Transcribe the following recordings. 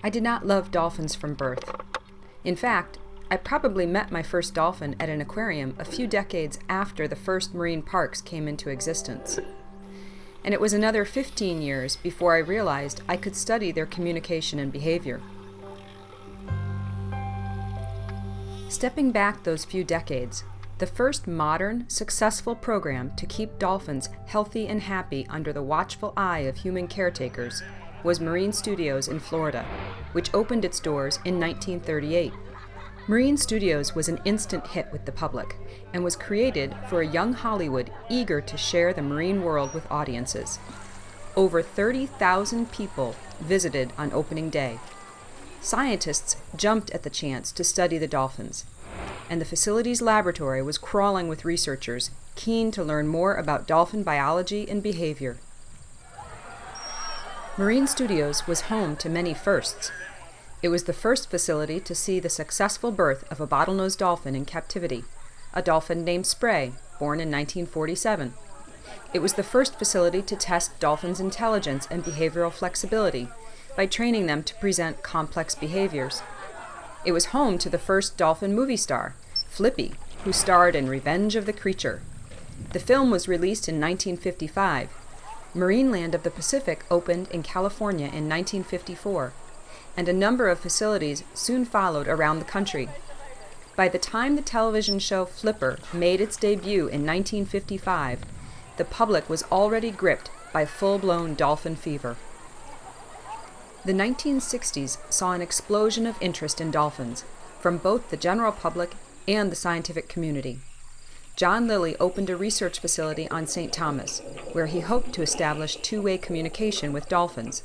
I did not love dolphins from birth. In fact, I probably met my first dolphin at an aquarium a few decades after the first marine parks came into existence. And it was another 15 years before I realized I could study their communication and behavior. Stepping back those few decades, the first modern, successful program to keep dolphins healthy and happy under the watchful eye of human caretakers was Marine Studios in Florida, which opened its doors in 1938. Marine Studios was an instant hit with the public and was created for a young Hollywood eager to share the marine world with audiences. Over 30,000 people visited on opening day. Scientists jumped at the chance to study the dolphins, and the facility's laboratory was crawling with researchers keen to learn more about dolphin biology and behavior. Marine Studios was home to many firsts. It was the first facility to see the successful birth of a bottlenose dolphin in captivity, a dolphin named Spray, born in 1947. It was the first facility to test dolphins' intelligence and behavioral flexibility by training them to present complex behaviors. It was home to the first dolphin movie star, Flippy, who starred in Revenge of the Creature. The film was released in 1955. Marineland of the Pacific opened in California in 1954, and a number of facilities soon followed around the country. By the time the television show Flipper made its debut in 1955, the public was already gripped by full-blown dolphin fever. The 1960s saw an explosion of interest in dolphins from both the general public and the scientific community. John Lilly opened a research facility on St. Thomas, where he hoped to establish two-way communication with dolphins.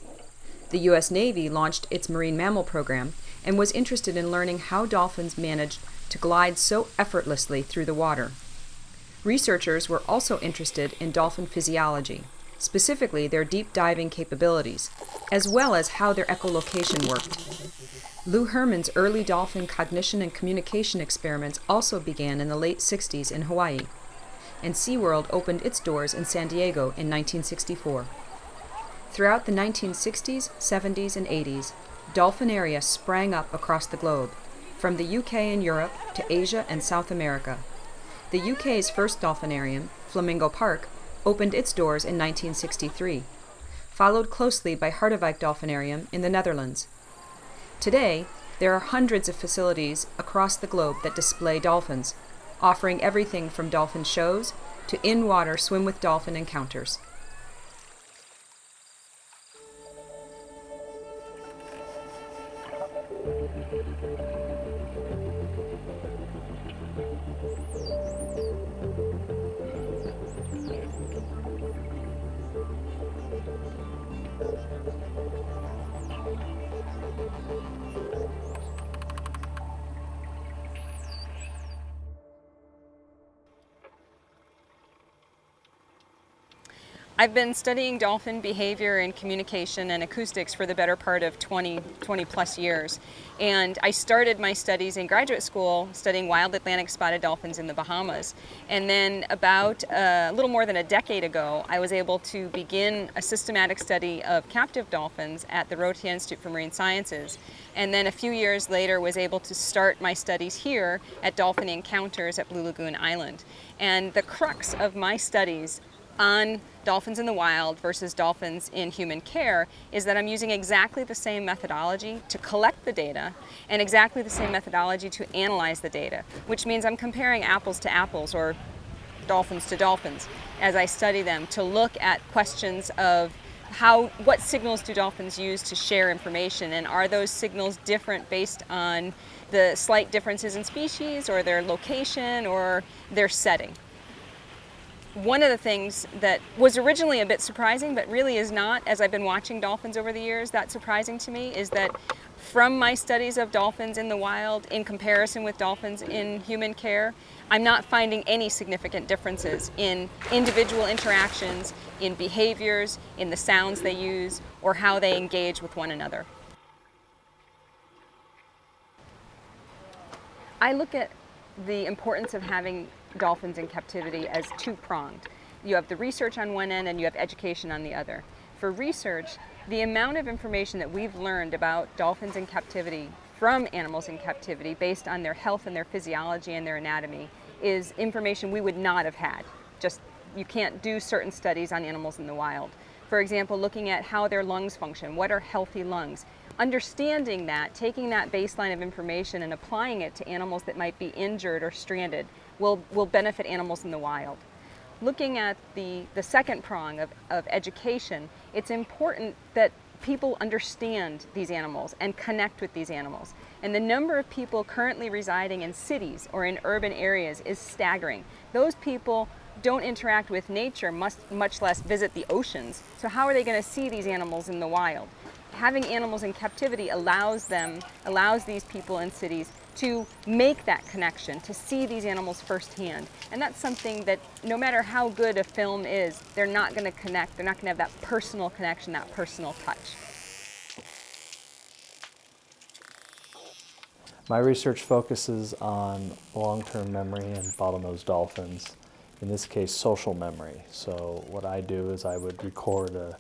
The U.S. Navy launched its marine mammal program and was interested in learning how dolphins managed to glide so effortlessly through the water. Researchers were also interested in dolphin physiology, specifically their deep diving capabilities, as well as how their echolocation worked. Lou Herman's early dolphin cognition and communication experiments also began in the late 60s in Hawaii, and SeaWorld opened its doors in San Diego in 1964. Throughout the 1960s, 70s, and 80s, dolphinaria sprang up across the globe, from the UK and Europe to Asia and South America. The UK's first dolphinarium, Flamingo Park, opened its doors in 1963, followed closely by Harderwijk Dolphinarium in the Netherlands. Today, there are hundreds of facilities across the globe that display dolphins, offering everything from dolphin shows to in-water swim with dolphin encounters. I've been studying dolphin behavior and communication and acoustics for the better part of 20 plus years. And I started my studies in graduate school studying wild Atlantic spotted dolphins in the Bahamas. And then about a little more than a decade ago, I was able to begin a systematic study of captive dolphins at the Rothe Institute for Marine Sciences. And then a few years later was able to start my studies here at Dolphin Encounters at Blue Lagoon Island. And the crux of my studies on dolphins in the wild versus dolphins in human care is that I'm using exactly the same methodology to collect the data and exactly the same methodology to analyze the data, which means I'm comparing apples to apples or dolphins to dolphins as I study them to look at questions of what signals do dolphins use to share information, and are those signals different based on the slight differences in species or their location or their setting. One of the things that was originally a bit surprising, but really is not, as I've been watching dolphins over the years, that surprising to me, is that from my studies of dolphins in the wild in comparison with dolphins in human care, I'm not finding any significant differences in individual interactions, in behaviors, in the sounds they use, or how they engage with one another. I look at the importance of having dolphins in captivity as two-pronged. You have the research on one end and you have education on the other. for research, the amount of information that we've learned about dolphins in captivity from animals in captivity based on their health and their physiology and their anatomy is information we would not have had. Just, you can't do certain studies on animals in the wild. For example, looking at how their lungs function, what are healthy lungs? Understanding that, taking that baseline of information and applying it to animals that might be injured or stranded will benefit animals in the wild. Looking at the second prong of education, it's important that people understand these animals and connect with these animals. And the number of people currently residing in cities or in urban areas is staggering. Those people don't interact with nature, much less visit the oceans. So how are they going to see these animals in the wild? Having animals in captivity allows these people in cities to make that connection, to see these animals firsthand. And that's something that no matter how good a film is, they're not going to connect, they're not going to have that personal connection, that personal touch. My research focuses on long-term memory and bottlenose dolphins, in this case social memory. So what I do is I would record a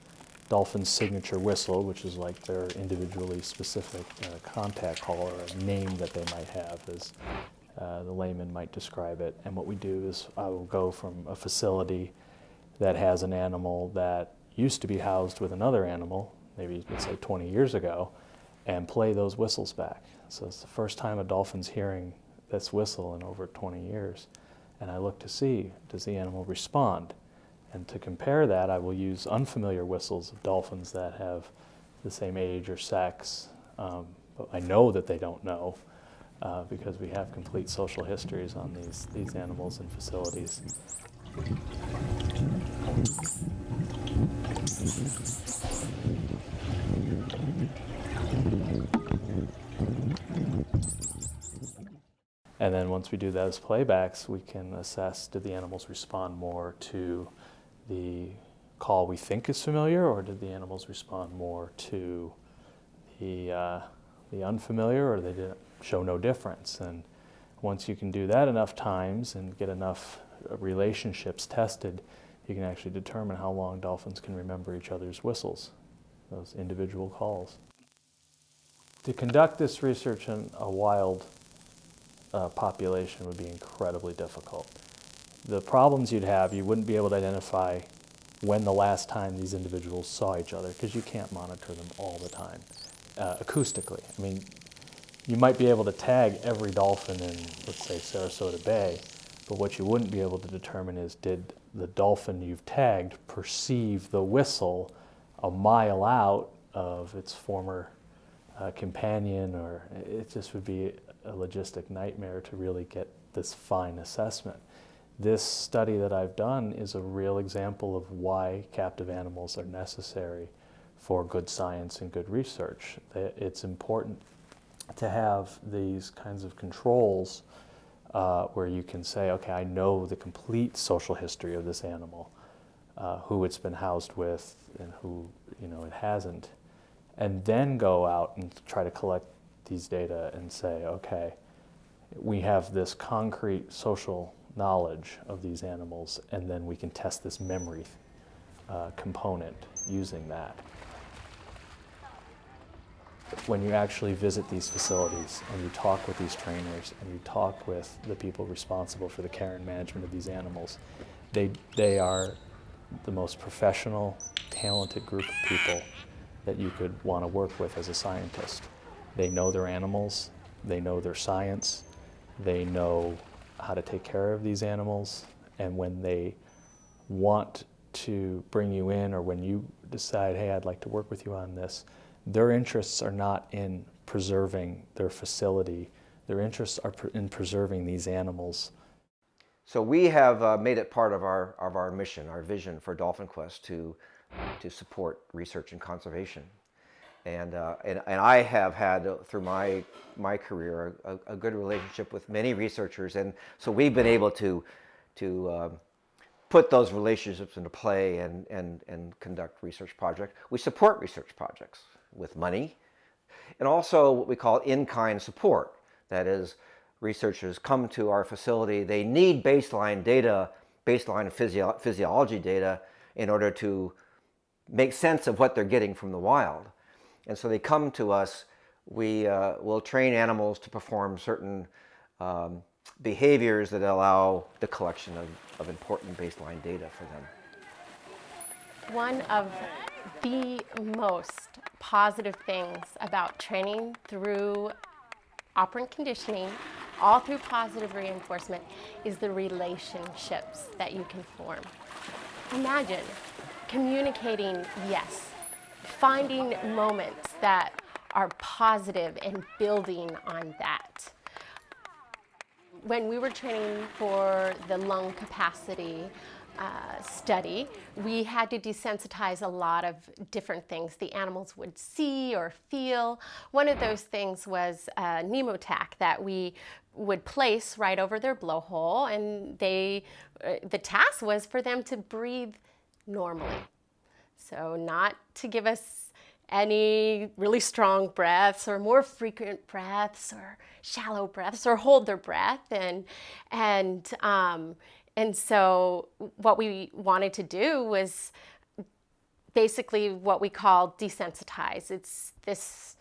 dolphin's signature whistle, which is like their individually specific contact call or a name that they might have, as the layman might describe it. And what we do is I will go from a facility that has an animal that used to be housed with another animal, maybe let's say 20 years ago, and play those whistles back. So it's the first time a dolphin's hearing this whistle in over 20 years. And I look to see, does the animal respond? And to compare that, I will use unfamiliar whistles of dolphins that have the same age or sex, but I know that they don't know because we have complete social histories on these animals and facilities. And then once we do those playbacks, we can assess, did the animals respond more to the call we think is familiar, or did the animals respond more to the unfamiliar, or they didn't show no difference? And once you can do that enough times and get enough relationships tested, you can actually determine how long dolphins can remember each other's whistles, those individual calls. To conduct this research in a wild population would be incredibly difficult. The problems you'd have, you wouldn't be able to identify when the last time these individuals saw each other, because you can't monitor them all the time acoustically. I mean, you might be able to tag every dolphin in, let's say, Sarasota Bay, but what you wouldn't be able to determine is, did the dolphin you've tagged perceive the whistle a mile out of its former companion? Or it just would be a logistic nightmare to really get this fine assessment. This study that I've done is a real example of why captive animals are necessary for good science and good research. It's important to have these kinds of controls where you can say, okay, I know the complete social history of this animal, who it's been housed with and who it hasn't, and then go out and try to collect these data and say, okay, we have this concrete social knowledge of these animals, and then we can test this memory component using that. When you actually visit these facilities and you talk with these trainers and you talk with the people responsible for the care and management of these animals, they are the most professional, talented group of people that you could want to work with as a scientist. They know their animals, they know their science, they know how to take care of these animals, and when they want to bring you in, or when you decide, hey, I'd like to work with you on this, their interests are not in preserving their facility, their interests are in preserving these animals. So we have made it part of our mission, our vision for Dolphin Quest to support research and conservation. And I have had, through my career, a good relationship with many researchers, and so we've been able to put those relationships into play and conduct research projects. We support research projects with money, and also what we call in-kind support. That is, researchers come to our facility, they need baseline data, baseline physiology data, in order to make sense of what they're getting from the wild. And so they come to us. We will train animals to perform certain behaviors that allow the collection of important baseline data for them. One of the most positive things about training through operant conditioning, all through positive reinforcement, is the relationships that you can form. Imagine communicating yes, finding moments that are positive and building on that. When we were training for the lung capacity study, we had to desensitize a lot of different things the animals would see or feel. One of those things was a pneumotac that we would place right over their blowhole, and the task was for them to breathe normally. So not to give us any really strong breaths or more frequent breaths or shallow breaths or hold their breath. And so what we wanted to do was basically what we call desensitize. It's this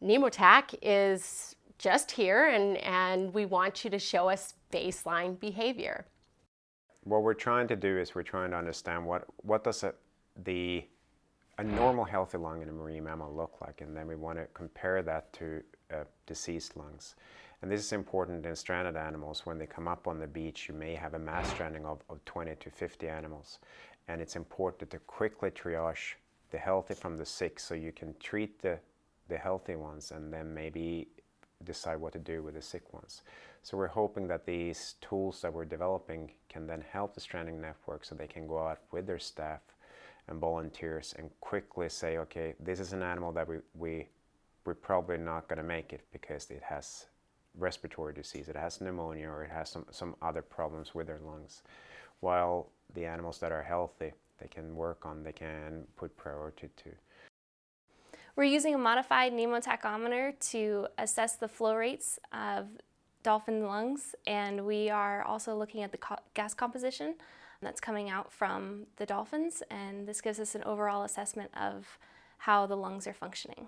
pneumotac is just here, and we want you to show us baseline behavior. What we're trying to do is we're trying to understand what does a normal healthy lung in a marine mammal look like, and then we want to compare that to deceased lungs. And this is important in stranded animals. When they come up on the beach, you may have a mass stranding of 20 to 50 animals. And it's important to quickly triage the healthy from the sick so you can treat the healthy ones and then maybe decide what to do with the sick ones. So we're hoping that these tools that we're developing can then help the stranding network so they can go out with their staff and volunteers and quickly say, okay, this is an animal that we're probably not going to make it because it has respiratory disease, it has pneumonia, or it has some other problems with their lungs. While the animals that are healthy, they can put priority to. We're using a modified pneumotachometer to assess the flow rates of dolphin lungs, and we are also looking at the gas composition that's coming out from the dolphins, and this gives us an overall assessment of how the lungs are functioning.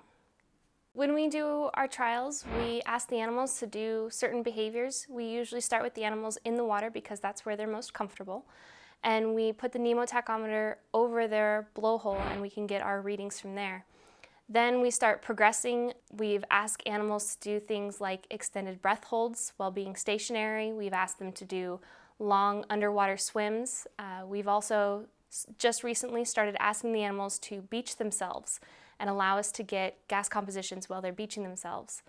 When we do our trials, we ask the animals to do certain behaviors. We usually start with the animals in the water because that's where they're most comfortable. And we put the pneumotachometer over their blowhole and we can get our readings from there. Then we start progressing. We've asked animals to do things like extended breath holds while being stationary. We've asked them to do long underwater swims. We've also just recently started asking the animals to beach themselves and allow us to get gas compositions while they're beaching themselves.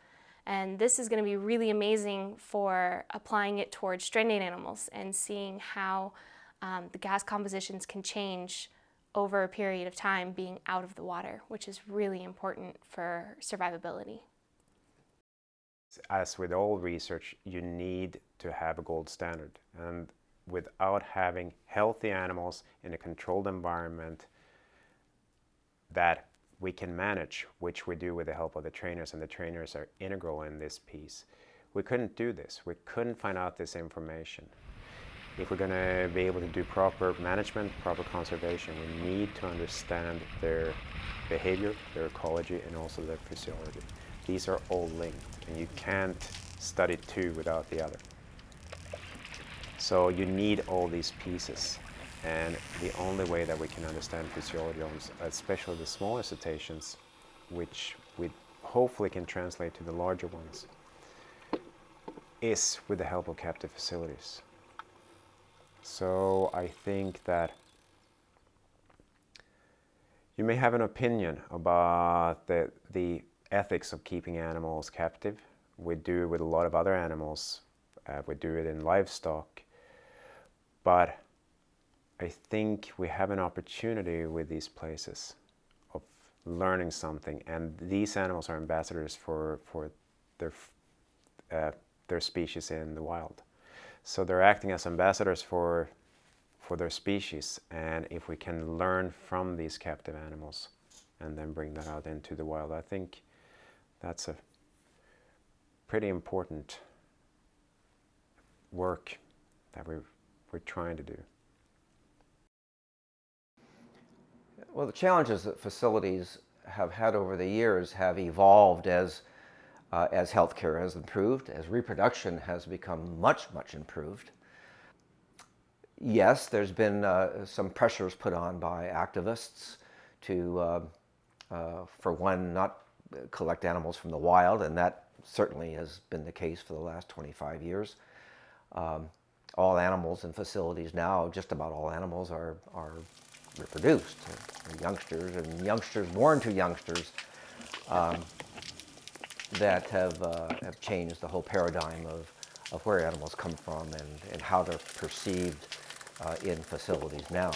And this is going to be really amazing for applying it towards stranded animals and seeing how the gas compositions can change over a period of time being out of the water, which is really important for survivability. As with all research, you need to have a gold standard. And without having healthy animals in a controlled environment that we can manage, which we do with the help of the trainers, and the trainers are integral in this piece. We couldn't do this. We couldn't find out this information. If we're going to be able to do proper management, proper conservation, we need to understand their behavior, their ecology, and also their physiology. These are all linked, and you can't study two without the other. So you need all these pieces. And the only way that we can understand physiology, especially the smaller cetaceans, which we hopefully can translate to the larger ones, is with the help of captive facilities. So I think that you may have an opinion about the ethics of keeping animals captive. We do it with a lot of other animals. We do it in livestock. But I think we have an opportunity with these places of learning something, and these animals are ambassadors for their species in the wild. So they're acting as ambassadors for their species, and if we can learn from these captive animals and then bring that out into the wild, I think that's a pretty important work that we're trying to do. Well, the challenges that facilities have had over the years have evolved as healthcare has improved, as reproduction has become much, much improved. Yes, there's been some pressures put on by activists to, for one, not collect animals from the wild, and that certainly has been the case for the last 25 years. All animals in facilities now, just about all animals are reproduced. They're youngsters, and youngsters born to youngsters that have changed the whole paradigm of where animals come from and how they're perceived in facilities now.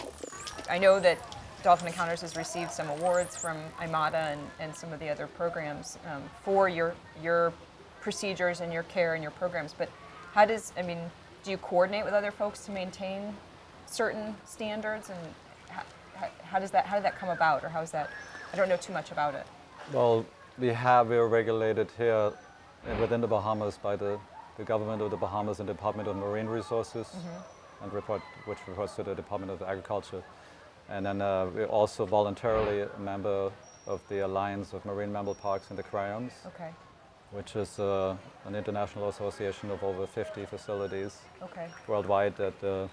I know that Dolphin Encounters has received some awards from IMATA and some of the other programs for your procedures and your care and your programs, but how does, I mean, do you coordinate with other folks to maintain certain standards, and how did that come about, or how is that? I don't know too much about it. Well, we're regulated here within the Bahamas by the government of the Bahamas and Department of Marine Resources, and which reports to the Department of Agriculture. And then we're also voluntarily a member of the Alliance of Marine Mammal Parks and Aquariums, Okay. which is an international association of over 50 facilities Okay. worldwide that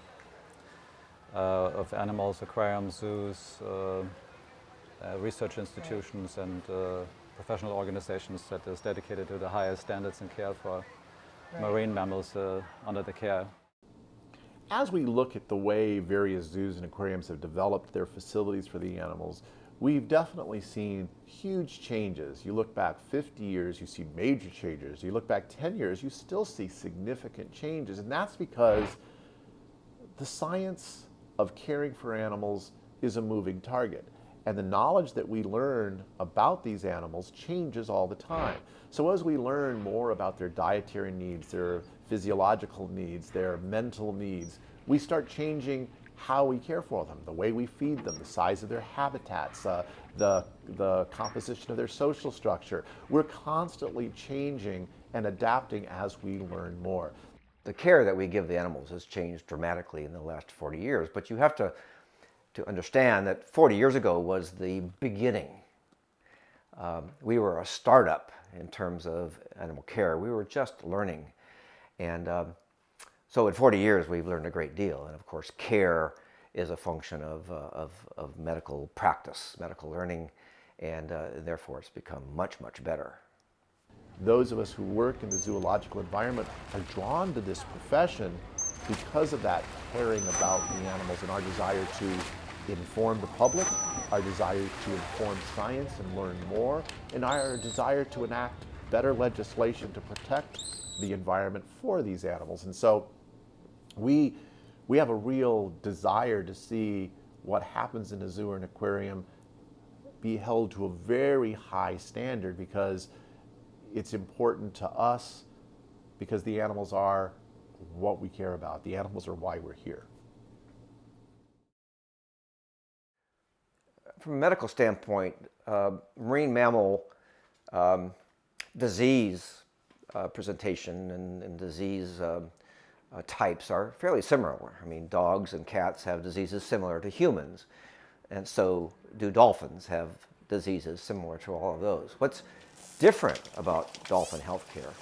of animals, aquariums, zoos, research institutions, and professional organizations that is dedicated to the highest standards and care for marine mammals under the care. As we look at the way various zoos and aquariums have developed their facilities for the animals, we've definitely seen huge changes. You look back 50 years, you see major changes. You look back 10 years, you still see significant changes. And that's because the science of caring for animals is a moving target. And the knowledge that we learn about these animals changes all the time. So as we learn more about their dietary needs, their physiological needs, their mental needs, we start changing how we care for them, the way we feed them, the size of their habitats, the composition of their social structure. We're constantly changing and adapting as we learn more. The care that we give the animals has changed dramatically in the last 40 years, but you have to understand that 40 years ago was the beginning. We were a startup in terms of animal care. We were just learning. And so in 40 years, we've learned a great deal. And of course, care is a function of medical practice, medical learning, and therefore it's become much, much better. Those of us who work in the zoological environment are drawn to this profession because of that caring about the animals and our desire to inform the public, our desire to inform science and learn more, and our desire to enact better legislation to protect the environment for these animals. And so we have a real desire to see what happens in a zoo or an aquarium be held to a very high standard, because it's important to us, because the animals are what we care about. The animals are why we're here. From a medical standpoint, marine mammal disease presentation and disease types are fairly similar. I mean, dogs and cats have diseases similar to humans, and so do dolphins have diseases similar to all of those. What's different about dolphin healthcare,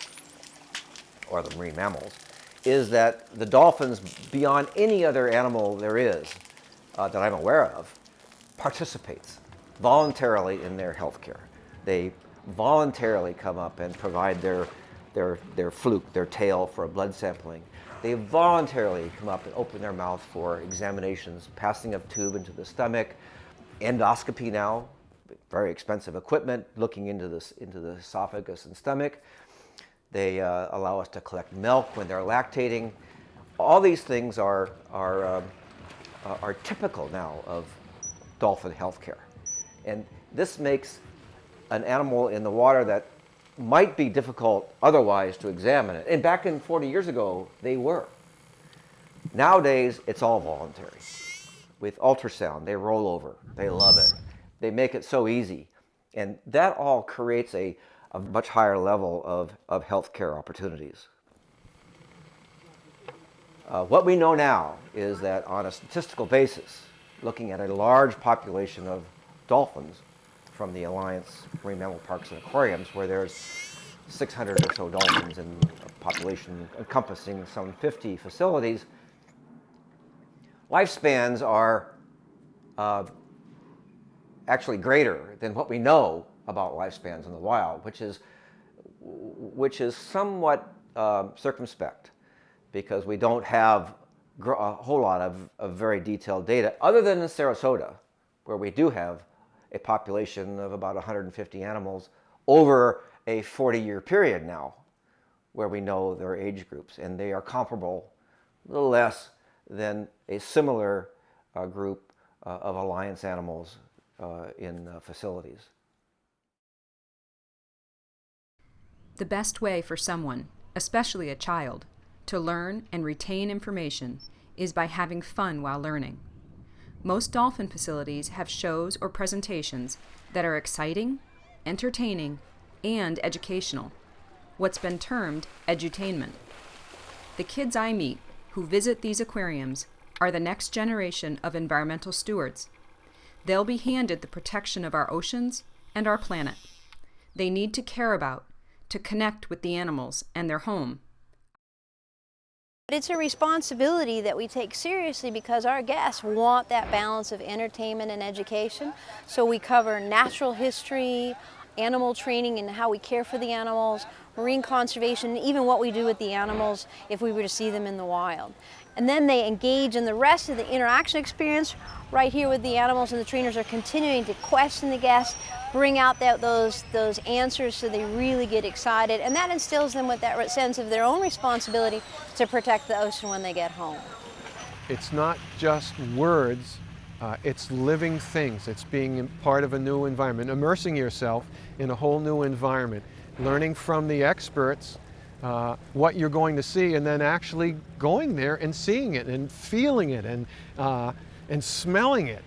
or the marine mammals, is that the dolphins, beyond any other animal there is that I'm aware of, participates voluntarily in their healthcare. They voluntarily come up and provide their fluke, their tail, for blood sampling. They voluntarily come up and open their mouth for examinations, passing of tube into the stomach, endoscopy now, very expensive equipment, looking into the esophagus and stomach. They allow us to collect milk when they're lactating. All these things are typical now of dolphin healthcare. And this makes an animal in the water that might be difficult otherwise to examine it. And back in 40 years ago, they were. Nowadays, it's all voluntary. With ultrasound, they roll over. They love it. They make it so easy. And that all creates a much higher level of healthcare opportunities. What we know now is that on a statistical basis, looking at a large population of dolphins from the Alliance Marine Mammal Parks and Aquariums, where there's 600 or so dolphins in a population encompassing some 50 facilities. Lifespans are actually greater than what we know about lifespans in the wild, which is somewhat circumspect, because we don't have a whole lot of very detailed data, other than in Sarasota, where we do have a population of about 150 animals over a 40-year period now, where we know their age groups, and they are comparable, a little less than a similar group of alliance animals in facilities. The best way for someone, especially a child, to learn and retain information is by having fun while learning. Most dolphin facilities have shows or presentations that are exciting, entertaining, and educational, what's been termed edutainment. The kids I meet who visit these aquariums are the next generation of environmental stewards. They'll be handed the protection of our oceans and our planet. They need to care about, to connect with the animals and their home. It's a responsibility that we take seriously because our guests want that balance of entertainment and education. So we cover natural history, animal training and how we care for the animals, marine conservation, and even what we do with the animals if we were to see them in the wild. And then they engage in the rest of the interaction experience right here with the animals, and the trainers are continuing to question the guests, bring out those answers so they really get excited, and that instills them with that sense of their own responsibility to protect the ocean when they get home. It's not just words, it's living things. It's being part of a new environment, immersing yourself in a whole new environment, learning from the experts what you're going to see, and then actually going there and seeing it and feeling it and smelling it.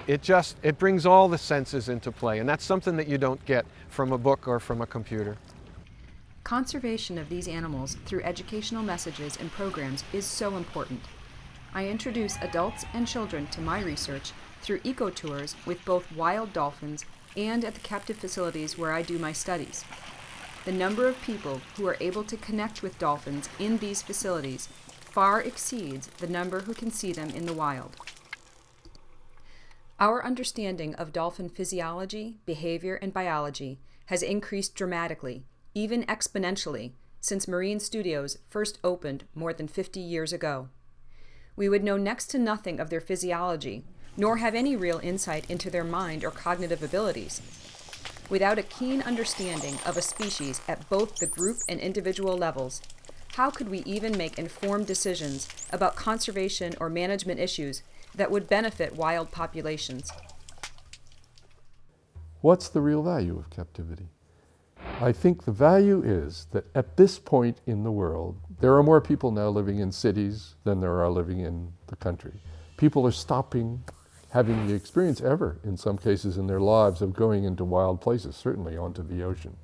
It brings all the senses into play, and that's something that you don't get from a book or from a computer. Conservation of these animals through educational messages and programs is so important. I introduce adults and children to my research through eco-tours with both wild dolphins and at the captive facilities where I do my studies. The number of people who are able to connect with dolphins in these facilities far exceeds the number who can see them in the wild. Our understanding of dolphin physiology, behavior, and biology has increased dramatically, even exponentially, since marine studios first opened more than 50 years ago. We would know next to nothing of their physiology, nor have any real insight into their mind or cognitive abilities. Without a keen understanding of a species at both the group and individual levels, how could we even make informed decisions about conservation or management issues that would benefit wild populations? What's the real value of captivity? I think the value is that at this point in the world, there are more people now living in cities than there are living in the country. People are stopping having the experience ever, in some cases in their lives, of going into wild places, certainly onto the ocean.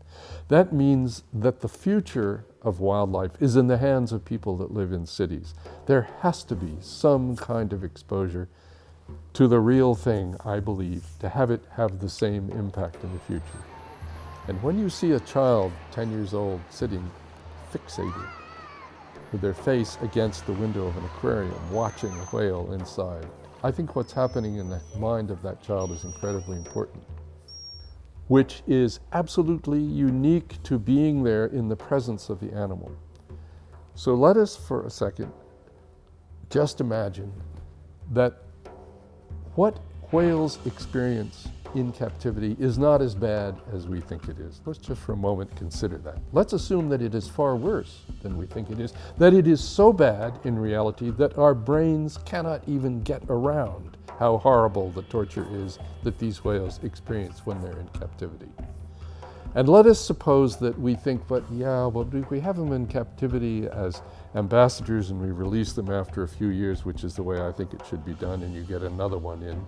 That means that the future of wildlife is in the hands of people that live in cities. There has to be some kind of exposure to the real thing, I believe, to have it have the same impact in the future. And when you see a child, 10 years old, sitting fixated with their face against the window of an aquarium, watching a whale inside, I think what's happening in the mind of that child is incredibly important, which is absolutely unique to being there in the presence of the animal. So let us, for a second, just imagine that what whales experience in captivity is not as bad as we think it is. Let's just for a moment consider that. Let's assume that it is far worse than we think it is, that it is so bad in reality that our brains cannot even get around how horrible the torture is that these whales experience when they're in captivity. And let us suppose that we think, but yeah, well, we have them in captivity as ambassadors and we release them after a few years, which is the way I think it should be done, and you get another one in.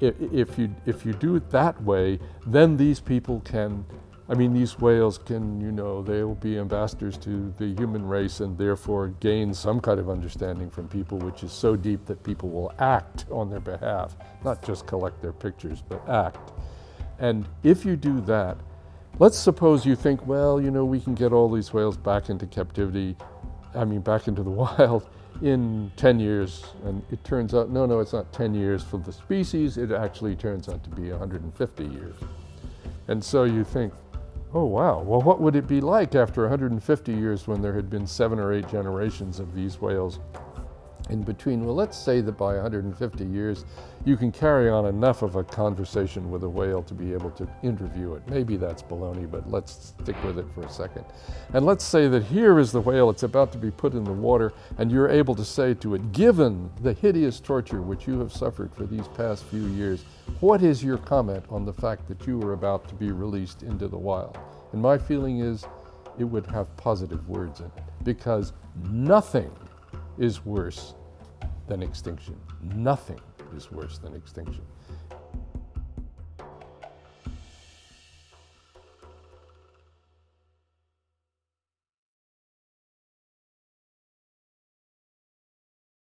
If you do it that way, then these people can I mean, these whales can, you know, they'll be ambassadors to the human race and therefore gain some kind of understanding from people, which is so deep that people will act on their behalf, not just collect their pictures, but act. And if you do that, let's suppose you think, well, you know, we can get all these whales back into captivity, back into the wild in 10 years. And it turns out, no, it's not 10 years for the species. It actually turns out to be 150 years. And so you think, oh, wow, well, what would it be like after 150 years when there had been 7 or 8 generations of these whales in between? Well, let's say that by 150 years, you can carry on enough of a conversation with a whale to be able to interview it. Maybe that's baloney, but let's stick with it for a second. And let's say that here is the whale, it's about to be put in the water, and you're able to say to it, given the hideous torture which you have suffered for these past few years, what is your comment on the fact that you are about to be released into the wild? And my feeling is it would have positive words in it, because nothing is worse than extinction. Nothing is worse than extinction.